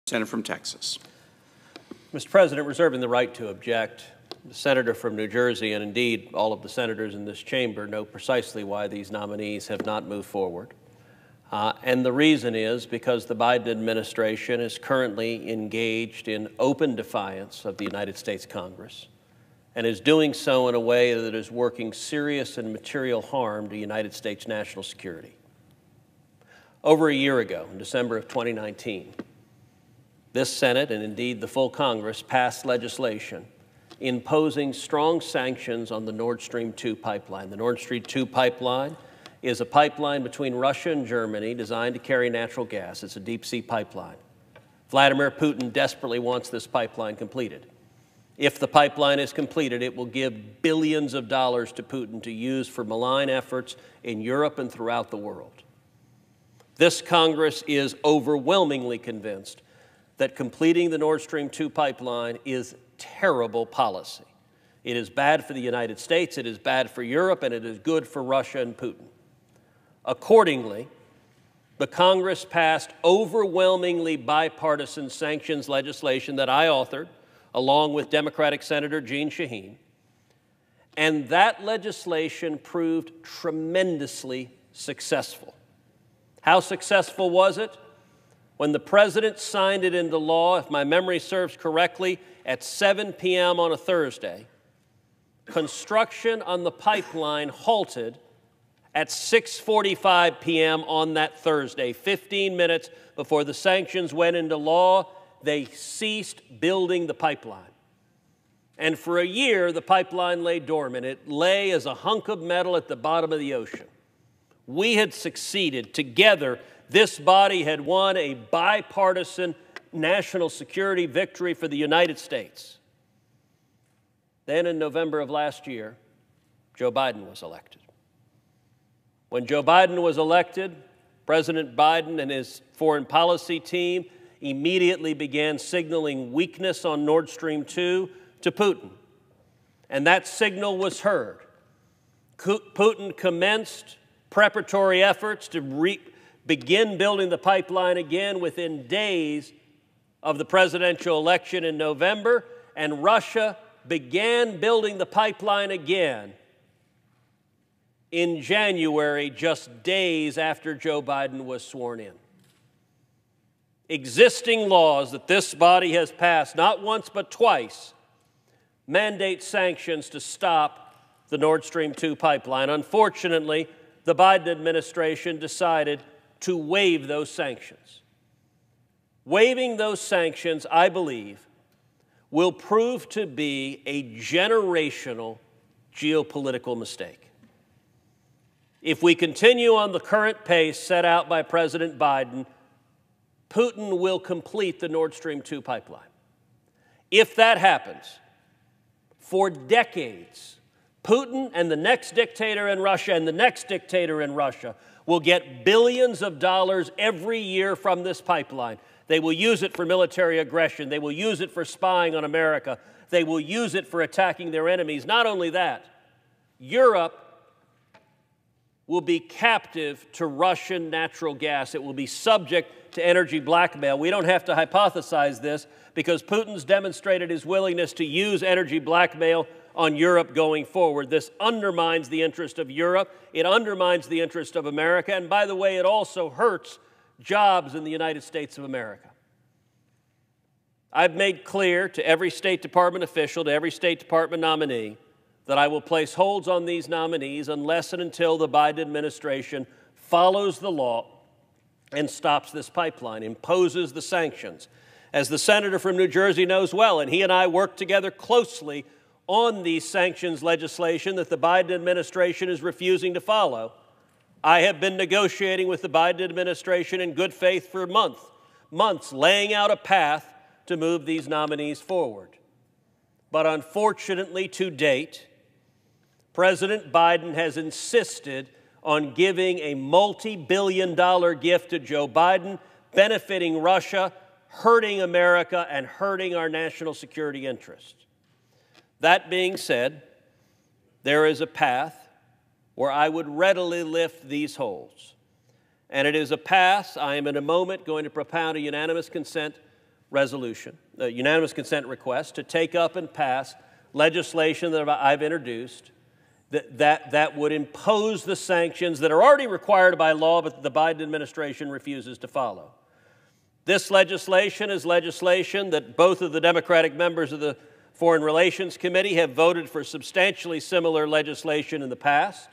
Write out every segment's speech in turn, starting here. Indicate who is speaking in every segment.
Speaker 1: Senator from Texas.
Speaker 2: Mr. President, reserving the right to object, the senator from New Jersey, and indeed all of the senators in this chamber, know precisely why these nominees have not moved forward. And the reason is because the Biden administration is currently engaged in open defiance of the United States Congress and is doing so in a way that is working serious and material harm to United States national security. Over a year ago, in December of 2019, this Senate, and indeed the full Congress, passed legislation imposing strong sanctions on the Nord Stream 2 pipeline. The Nord Stream 2 pipeline is a pipeline between Russia and Germany designed to carry natural gas. It's a deep-sea pipeline. Vladimir Putin desperately wants this pipeline completed. If the pipeline is completed, it will give billions of dollars to Putin to use for malign efforts in Europe and throughout the world. This Congress is overwhelmingly convinced that completing the Nord Stream 2 pipeline is terrible policy. It is bad for the United States, it is bad for Europe, and it is good for Russia and Putin. Accordingly, the Congress passed overwhelmingly bipartisan sanctions legislation that I authored, along with Democratic Senator Jeanne Shaheen, and that legislation proved tremendously successful. How successful was it? When the President signed it into law, if my memory serves correctly, at 7 p.m. on a Thursday, construction on the pipeline halted at 6:45 p.m. on that Thursday. 15 minutes before the sanctions went into law, they ceased building the pipeline. And for a year, the pipeline lay dormant. It lay as a hunk of metal at the bottom of the ocean. We had succeeded. Together, this body had won a bipartisan national security victory for the United States. Then in November of last year, Joe Biden was elected. When Joe Biden was elected, President Biden and his foreign policy team immediately began signaling weakness on Nord Stream 2 to Putin. And that signal was heard. Putin commenced preparatory efforts to begin building the pipeline again within days of the presidential election in November, and Russia began building the pipeline again in January, just days after Joe Biden was sworn in. Existing laws that this body has passed, not once but twice, mandate sanctions to stop the Nord Stream 2 pipeline. Unfortunately, the Biden administration decided to waive those sanctions. Waiving those sanctions, I believe, will prove to be a generational geopolitical mistake. If we continue on the current pace set out by President Biden, Putin will complete the Nord Stream 2 pipeline. If that happens, for decades, Putin and the next dictator in Russia and the next dictator in Russia will get billions of dollars every year from this pipeline. They will use it for military aggression. They will use it for spying on America. They will use it for attacking their enemies. Not only that, Europe will be captive to Russian natural gas. It will be subject to energy blackmail. We don't have to hypothesize this because Putin's demonstrated his willingness to use energy blackmail on Europe going forward. This undermines the interest of Europe. It undermines the interest of America. And by the way, it also hurts jobs in the United States of America. I've made clear to every State Department official, to every State Department nominee, that I will place holds on these nominees unless and until the Biden administration follows the law and stops this pipeline, imposes the sanctions. As the senator from New Jersey knows well, and he and I work together closely on these sanctions legislation that the Biden administration is refusing to follow, I have been negotiating with the Biden administration in good faith for months, laying out a path to move these nominees forward. But unfortunately, to date, President Biden has insisted on giving a multi-billion-dollar gift to Joe Biden, benefiting Russia, hurting America, and hurting our national security interests. That being said, there is a path where I would readily lift these holds. And it is a path I am in a moment going to propound a unanimous consent resolution, a unanimous consent request to take up and pass legislation that I've introduced that would impose the sanctions that are already required by law, but the Biden administration refuses to follow. This legislation is legislation that both of the Democratic members of the Foreign Relations Committee have voted for substantially similar legislation in the past.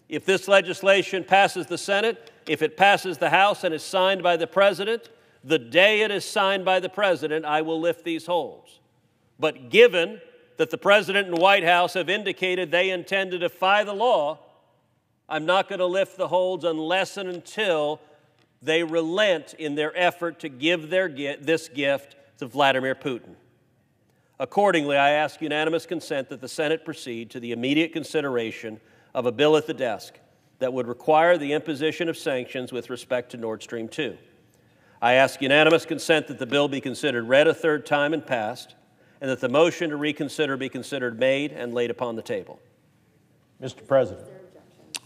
Speaker 2: If this legislation passes the Senate, if it passes the House and is signed by the President, the day it is signed by the President, I will lift these holds. But given that the President and White House have indicated they intend to defy the law, I'm not going to lift the holds unless and until they relent in their effort to give this gift to Vladimir Putin. Accordingly, I ask unanimous consent that the Senate proceed to the immediate consideration of a bill at the desk that would require the imposition of sanctions with respect to Nord Stream 2. I ask unanimous consent that the bill be considered read a third time and passed, and that the motion to reconsider be considered made and laid upon the table.
Speaker 1: Mr. President.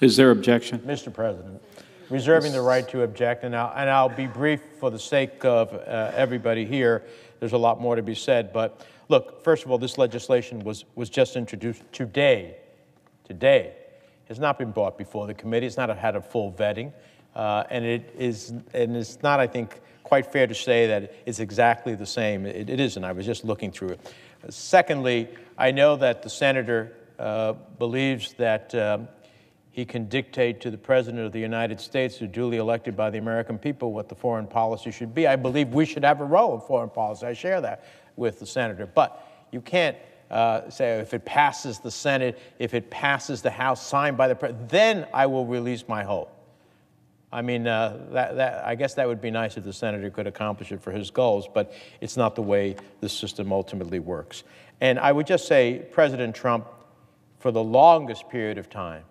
Speaker 3: Is there objection?
Speaker 1: Mr. President, reserving the right to object, and I'll be brief for the sake of everybody here. There's a lot more to be said, but look, first of all, this legislation was just introduced today. Today. Has not been brought before the committee. It's not had a full vetting, and it's not, I think, quite fair to say that it's exactly the same. It isn't. I was just looking through it. Secondly, I know that the senator believes that he can dictate to the President of the United States, who's duly elected by the American people, what the foreign policy should be. I believe we should have a role in foreign policy. I share that with the senator. But you can't say if it passes the Senate, if it passes the House, signed by the President, then I will release my hold. I mean, I guess that would be nice if the senator could accomplish it for his goals, but it's not the way the system ultimately works. And I would just say President Trump, for the longest period of time,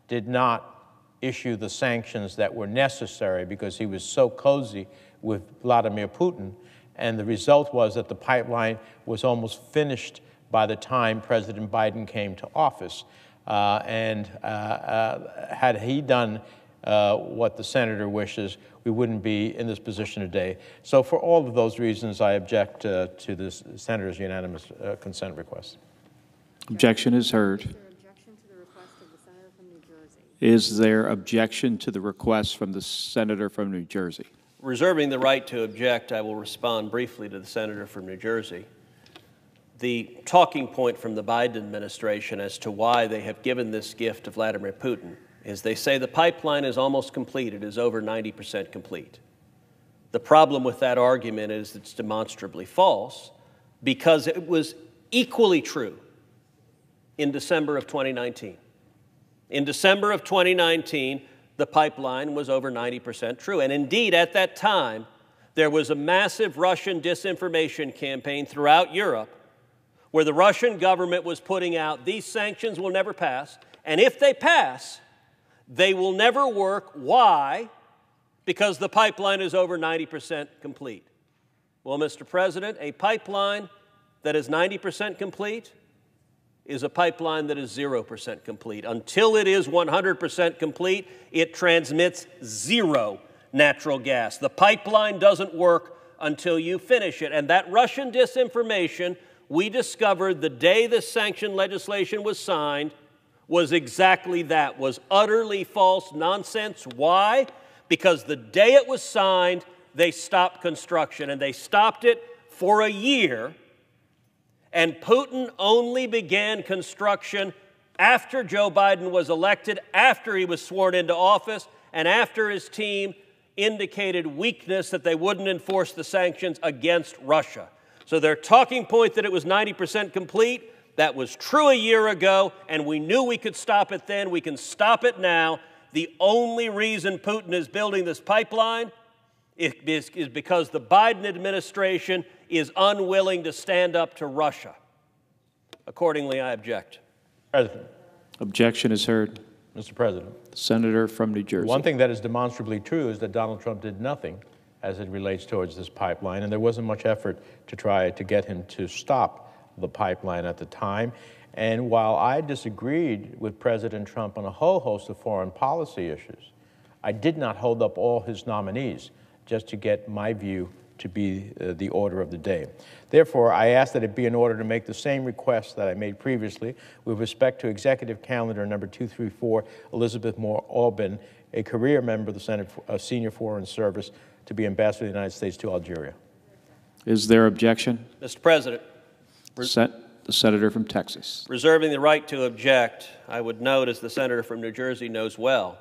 Speaker 1: did not issue the sanctions that were necessary because he was so cozy with Vladimir Putin, and the result was that the pipeline was almost finished by the time President Biden came to office. Had he done what the senator wishes, we wouldn't be in this position today. So for all of those reasons, I object to the senator's unanimous consent request.
Speaker 3: Objection is heard. Is there objection to the request from the senator from New Jersey?
Speaker 2: Reserving the right to object, I will respond briefly to the senator from New Jersey. The talking point from the Biden administration as to why they have given this gift to Vladimir Putin is they say the pipeline is almost complete. It is over 90% complete. The problem with that argument is it's demonstrably false because it was equally true in December of 2019. In December of 2019, the pipeline was over 90% true. And indeed, at that time, there was a massive Russian disinformation campaign throughout Europe where the Russian government was putting out, these sanctions will never pass, and if they pass, they will never work. Why? Because the pipeline is over 90% complete. Well, Mr. President, a pipeline that is 90% complete is a pipeline that is 0% complete. Until it is 100% complete, it transmits zero natural gas. The pipeline doesn't work until you finish it. And that Russian disinformation we discovered the day the sanction legislation was signed was exactly that, was utterly false nonsense. Why? Because the day it was signed, they stopped construction, and they stopped it for a year. And Putin only began construction after Joe Biden was elected, after he was sworn into office, and after his team indicated weakness that they wouldn't enforce the sanctions against Russia. So their talking point that it was 90% complete, that was true a year ago, and we knew we could stop it then. We can stop it now. The only reason Putin is building this pipeline is because the Biden administration is unwilling to stand up to Russia. Accordingly, I object.
Speaker 1: President.
Speaker 3: Objection is heard.
Speaker 1: Mr. President.
Speaker 3: The senator from New Jersey.
Speaker 1: One thing that is demonstrably true is that Donald Trump did nothing as it relates towards this pipeline, and there wasn't much effort to try to get him to stop the pipeline at the time. And while I disagreed with President Trump on a whole host of foreign policy issues, I did not hold up all his nominees just to get my view to be the order of the day. Therefore, I ask that it be in order to make the same request that I made previously with respect to Executive Calendar number 234, Elizabeth Moore Aubin, a career member of the Senate Senior Foreign Service, to be Ambassador of the United States to Algeria.
Speaker 3: Is there objection?
Speaker 2: Mr. President,
Speaker 3: The senator from Texas.
Speaker 2: reserving the right to object, I would note, as the senator from New Jersey knows well,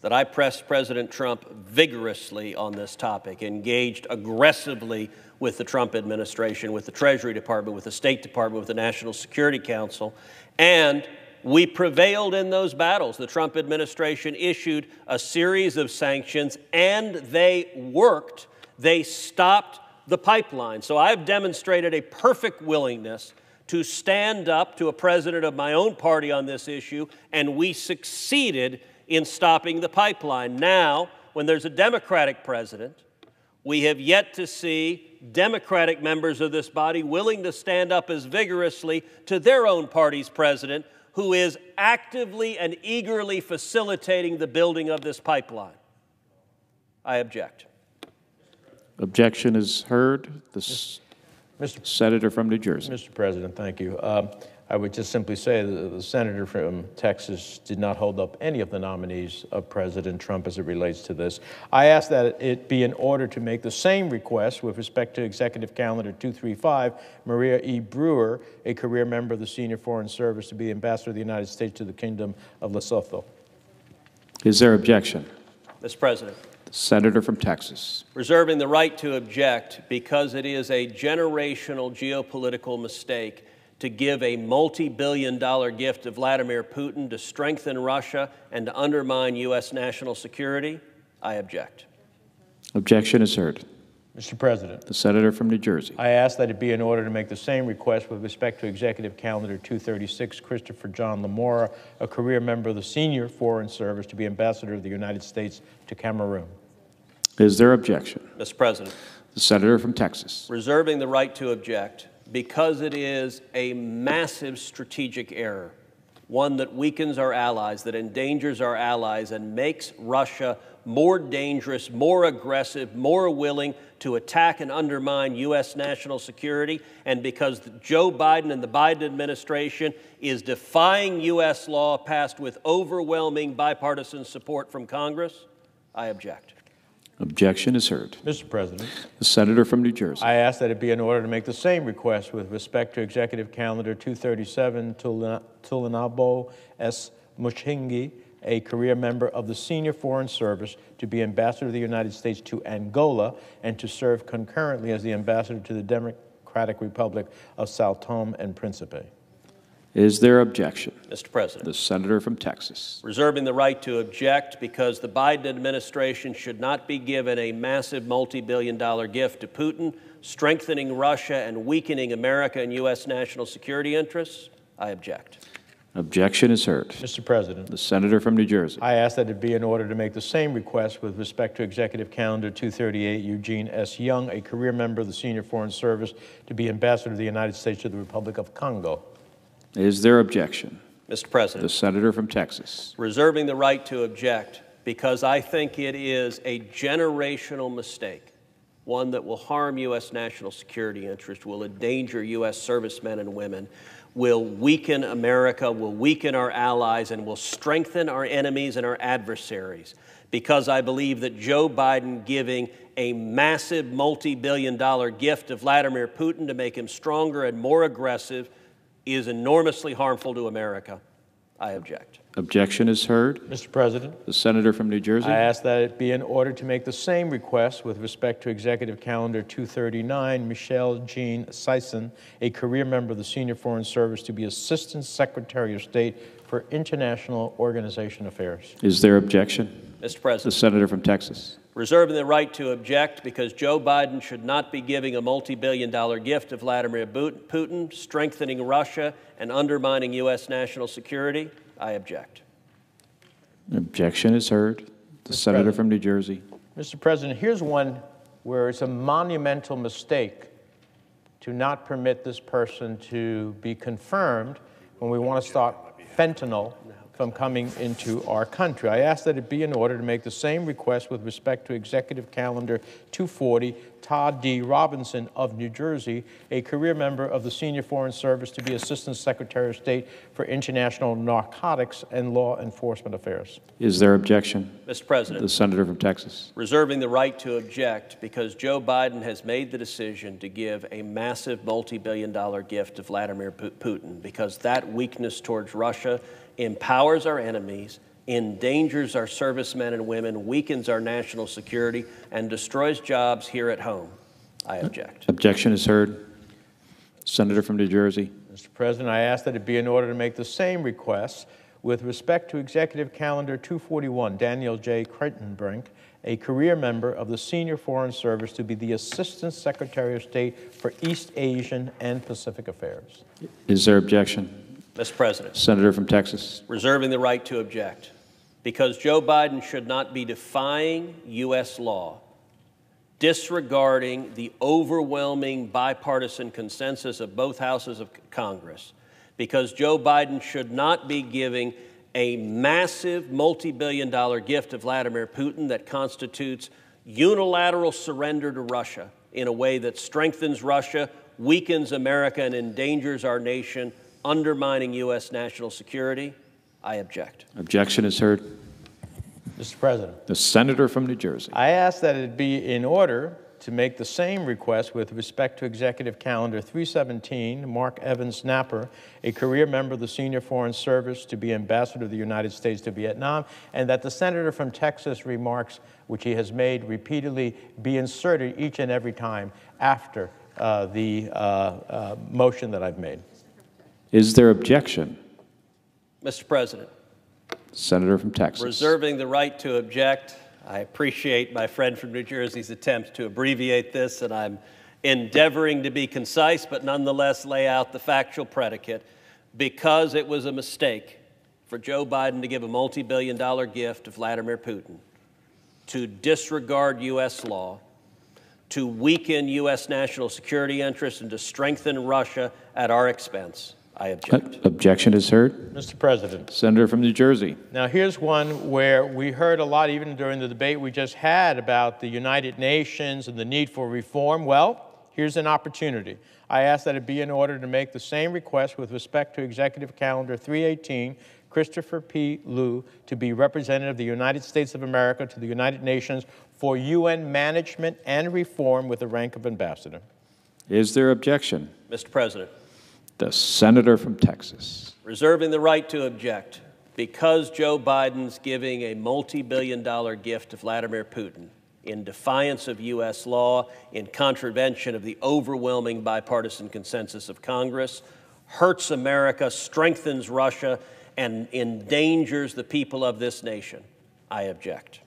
Speaker 2: that I pressed President Trump vigorously on this topic, engaged aggressively with the Trump administration, with the Treasury Department, with the State Department, with the National Security Council, and we prevailed in those battles. The Trump administration issued a series of sanctions, and they worked. They stopped the pipeline. So I've demonstrated a perfect willingness to stand up to a president of my own party on this issue, and we succeeded in stopping the pipeline. Now, when there's a Democratic president, we have yet to see Democratic members of this body willing to stand up as vigorously to their own party's president, who is actively and eagerly facilitating the building of this pipeline. I object.
Speaker 3: Objection is heard. The senator from New Jersey.
Speaker 1: Mr. President, thank you. I would just simply say that the senator from Texas did not hold up any of the nominees of President Trump as it relates to this. I ask that it be in order to make the same request with respect to Executive Calendar 235, Maria E. Brewer, a career member of the Senior Foreign Service, to be Ambassador of the United States to the Kingdom of Lesotho.
Speaker 3: Is there objection?
Speaker 2: Mr. President,
Speaker 3: The senator from Texas.
Speaker 2: reserving the right to object because it is a generational geopolitical mistake to give a multi-billion-dollar gift to Vladimir Putin to strengthen Russia and to undermine U.S. national security. I object.
Speaker 3: Objection is heard.
Speaker 1: Mr. President,
Speaker 3: The senator from New Jersey.
Speaker 1: I ask that it be in order to make the same request with respect to Executive Calendar 236, Christopher John Lamora, a career member of the Senior Foreign Service, to be Ambassador of the United States to Cameroon.
Speaker 3: Is there objection?
Speaker 2: Mr. President,
Speaker 3: The senator from Texas.
Speaker 2: reserving the right to object because it is a massive strategic error, one that weakens our allies, that endangers our allies, and makes Russia more dangerous, more aggressive, more willing to attack and undermine U.S. national security, and because Joe Biden and the Biden administration is defying U.S. law passed with overwhelming bipartisan support from Congress, I object.
Speaker 3: Objection is heard.
Speaker 1: Mr. President,
Speaker 3: The senator from New Jersey.
Speaker 1: I ask that it be in order to make the same request with respect to Executive Calendar 237, Tulinabo S. Mushingi, a career member of the Senior Foreign Service, to be Ambassador of the United States to Angola and to serve concurrently as the Ambassador to the Democratic Republic of Sao Tome and Principe.
Speaker 3: Is there objection?
Speaker 2: Mr. President,
Speaker 3: The senator from Texas.
Speaker 2: reserving the right to object because the Biden administration should not be given a massive multi-billion-dollar gift to Putin, strengthening Russia and weakening America and U.S. national security interests. I object.
Speaker 3: Objection is heard.
Speaker 1: Mr. President,
Speaker 3: The senator from New Jersey.
Speaker 1: I ask that it be in order to make the same request with respect to Executive Calendar 238, Eugene S. Young, a career member of the Senior Foreign Service, to be Ambassador of the United States to the Republic of Congo.
Speaker 3: Is there objection?
Speaker 2: Mr.
Speaker 3: The
Speaker 2: President,
Speaker 3: senator from Texas.
Speaker 2: reserving the right to object because I think it is a generational mistake, one that will harm U.S. national security interests, will endanger U.S. servicemen and women, will weaken America, will weaken our allies, and will strengthen our enemies and our adversaries. Because I believe that Joe Biden giving a massive multi-billion-dollar gift to Vladimir Putin to make him stronger and more aggressive is enormously harmful to America. I object.
Speaker 3: Objection is heard.
Speaker 1: Mr. President,
Speaker 3: The senator from New Jersey.
Speaker 1: I ask that it be in order to make the same request with respect to Executive Calendar 239, Michelle Jean Sison, a career member of the Senior Foreign Service, to be Assistant Secretary of State for International Organization Affairs.
Speaker 3: Is there objection?
Speaker 2: Mr.
Speaker 3: The
Speaker 2: President,
Speaker 3: senator from Texas.
Speaker 2: reserving the right to object because Joe Biden should not be giving a multi-billion-dollar gift to Vladimir Putin, strengthening Russia and undermining U.S. national security. I object.
Speaker 3: Objection is heard. The senator
Speaker 1: President.
Speaker 3: from New Jersey.
Speaker 1: Mr. President, here's one where it's a monumental mistake to not permit this person to be confirmed when we want to stop fentanyl from coming into our country. I ask that it be in order to make the same request with respect to Executive Calendar 240, Todd D. Robinson of New Jersey, a career member of the Senior Foreign Service, to be Assistant Secretary of State for International Narcotics and Law Enforcement Affairs.
Speaker 3: Is there objection?
Speaker 2: Mr. President.
Speaker 3: The senator from Texas.
Speaker 2: Reserving the right to object because Joe Biden has made the decision to give a massive multi-billion-dollar gift to Vladimir Putin, because that weakness towards Russia empowers our enemies, endangers our servicemen and women, weakens our national security, and destroys jobs here at home. I object.
Speaker 3: Objection is heard. Senator from New Jersey.
Speaker 1: Mr. President, I ask that it be in order to make the same request with respect to Executive Calendar 241, Daniel J. Creightonbrink, a career member of the Senior Foreign Service, to be the Assistant Secretary of State for East Asian and Pacific Affairs.
Speaker 3: Is there objection?
Speaker 2: Mr. President.
Speaker 3: Senator from Texas.
Speaker 2: Reserving the right to object because Joe Biden should not be defying U.S. law, disregarding the overwhelming bipartisan consensus of both houses of Congress, because Joe Biden should not be giving a massive multi-billion-dollar gift to Vladimir Putin that constitutes unilateral surrender to Russia in a way that strengthens Russia, weakens America, and endangers our nation, undermining U.S. national security. I object.
Speaker 3: Objection is heard.
Speaker 1: Mr. President.
Speaker 3: The senator from New Jersey.
Speaker 1: I ask that it be in order to make the same request with respect to Executive Calendar 317, Mark Evans Napper, a career member of the Senior Foreign Service, to be Ambassador of the United States to Vietnam, and that the senator from Texas remarks, which he has made repeatedly, be inserted each and every time after the motion that I've made.
Speaker 3: Is there objection?
Speaker 2: Mr. President.
Speaker 3: Senator from Texas.
Speaker 2: Reserving the right to object. I appreciate my friend from New Jersey's attempt to abbreviate this, and I'm endeavoring to be concise, but nonetheless lay out the factual predicate. Because it was a mistake for Joe Biden to give a multi-billion-dollar gift to Vladimir Putin, to disregard U.S. law, to weaken U.S. national security interests, and to strengthen Russia at our expense, I object.
Speaker 3: Objection is heard.
Speaker 1: Mr. President.
Speaker 3: Senator from New Jersey.
Speaker 1: Now, here's one where we heard a lot, even during the debate we just had, about the United Nations and the need for reform. Well, here's an opportunity. I ask that it be in order to make the same request with respect to Executive Calendar 318, Christopher P. Liu, to be representative of the United States of America to the United Nations for UN management and reform with the rank of ambassador.
Speaker 3: Is there objection?
Speaker 2: Mr. President.
Speaker 3: The senator from Texas.
Speaker 2: Reserving the right to object because Joe Biden's giving a multi-billion-dollar gift to Vladimir Putin in defiance of U.S. law, in contravention of the overwhelming bipartisan consensus of Congress, hurts America, strengthens Russia, and endangers the people of this nation. I object.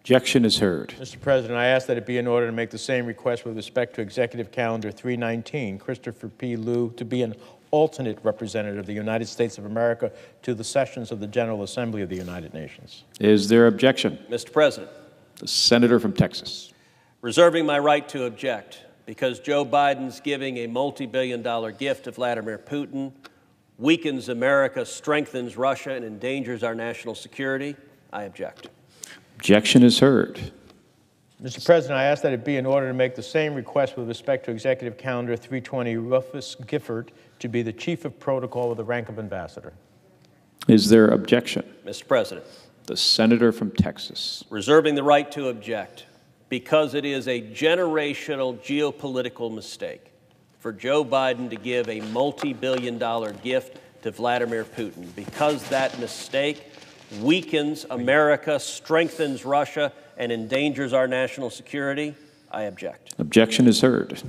Speaker 3: Objection is heard.
Speaker 1: Mr. President, I ask that it be in order to make the same request with respect to Executive Calendar 319, Christopher P. Liu, to be an alternate representative of the United States of America to the sessions of the General Assembly of the United Nations.
Speaker 3: Is there objection?
Speaker 2: Mr. President.
Speaker 3: The senator from Texas.
Speaker 2: Reserving my right to object because Joe Biden's giving a multi-billion-dollar gift to Vladimir Putin weakens America, strengthens Russia, and endangers our national security. I object.
Speaker 3: Objection is heard.
Speaker 1: Mr. President, I ask that it be in order to make the same request with respect to Executive Calendar 320, Rufus Gifford, to be the Chief of Protocol with the rank of Ambassador.
Speaker 3: Is there objection?
Speaker 2: Mr. President.
Speaker 3: The senator from Texas.
Speaker 2: Reserving the right to object because it is a generational geopolitical mistake for Joe Biden to give a multi-billion-dollar gift to Vladimir Putin, because that mistake weakens America, strengthens Russia, and endangers our national security. I object.
Speaker 3: Objection is heard.